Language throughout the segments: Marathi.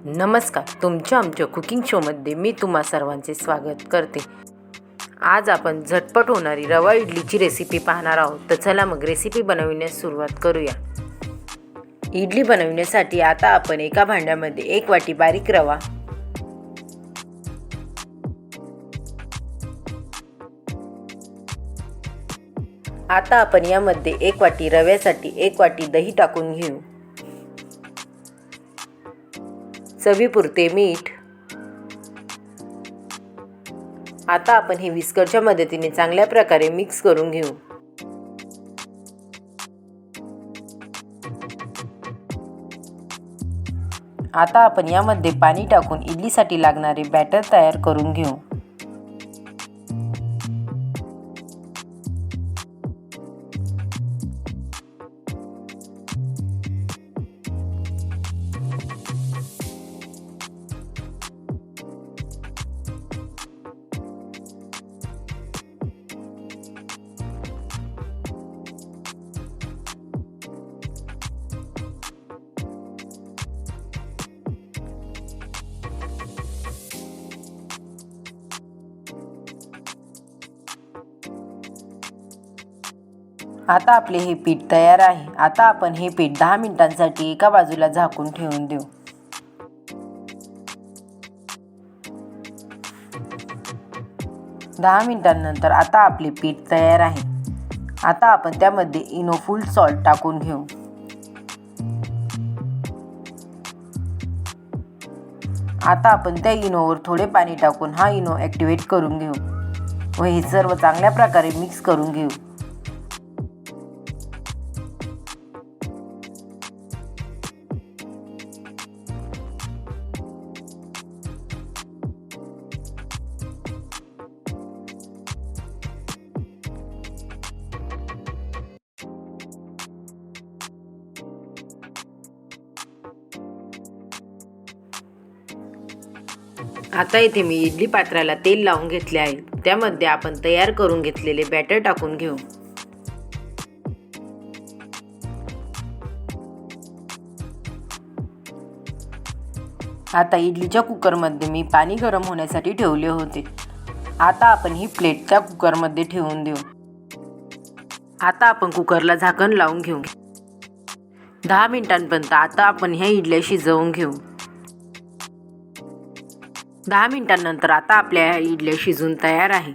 नमस्कार, तुमच्या आमच्या कुकिंग शोमध्ये मी तुम्हा सर्वांचे स्वागत करते। आज आपण झटपट होणारी रवा इडलीची रेसिपी पाहणार आहोत। तर चला मग रेसिपी बनवण्यास सुरुवात करूया। इडली बनवण्यासाठी आता आपण एका भांड्यामध्ये 1 वाटी बारीक रवा, आता आपण यामध्ये 1 वाटी रव्यासाठी 1 वाटी दही टाकून घेऊ। चवीपुरते मीठ। आता आपण हे विस्करच्या मदतीने चांगल्या प्रकारे मिक्स करून घेऊ। आता आपण यामध्ये पाणी टाकून इडलीसाठी लागणारे बॅटर तयार करून घेऊ। आता आपले हे पीठ तयार आहे। आता आपण हे पीठ 10 मिनिटांसाठी एका बाजूला झाकून ठेवून देऊ। दहा मिनिटांनंतर आता आपले पीठ तयार आहे। आता आपण त्यामध्ये इनो फुल सॉल्ट टाकून घेऊ। आता आपण त्या इनोवर थोडे पाणी टाकून हा इनो ॲक्टिवेट करून घेऊ व हे सर्व चांगल्या प्रकारे मिक्स करून घेऊ। आता इथे मी इडली पात्राला तेल लावून घेतले आहे। त्यामध्ये आपण तयार करून घेतलेले बॅटर टाकून घेऊ। आता इडलीच्या कुकरमध्ये मी पाणी गरम होण्यासाठी ठेवले होते। आता आपण ही प्लेट त्या कुकरमध्ये ठेवून देऊ। आता आपण कुकरला झाकण लावून घेऊ। 10 मिनिटांपर्यंत आता आपण ह्या इडल्या शिजवून घेऊ। 10 मिनिटांनंतर आता आपल्या इडल्या शिजून तयार आहे।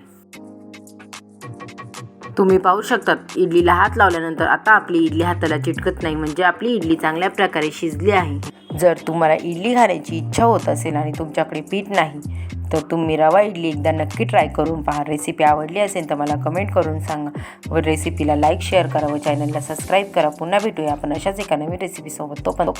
तुम्ही पाहू शकतात इडलीला हात लावल्यानंतर आता आपली इडली हाताला चिटकत नाही, म्हणजे आपली इडली चांगल्या प्रकारे शिजली आहे। जर तुम्हाला इडली खाण्याची इच्छा होत असेल आणि तुमच्याकडे पीठ नाही तर तुम्ही रवा इडली एकदा नक्की ट्राय करून पहा। रेसिपी आवडली असेल तर मला कमेंट करून सांगा व रेसिपीला लाईक शेअर करा व चॅनलला सबस्क्राईब करा। पुन्हा भेटूया आपण अशाच एका नवीन रेसिपीसोबत। तोपर्यंत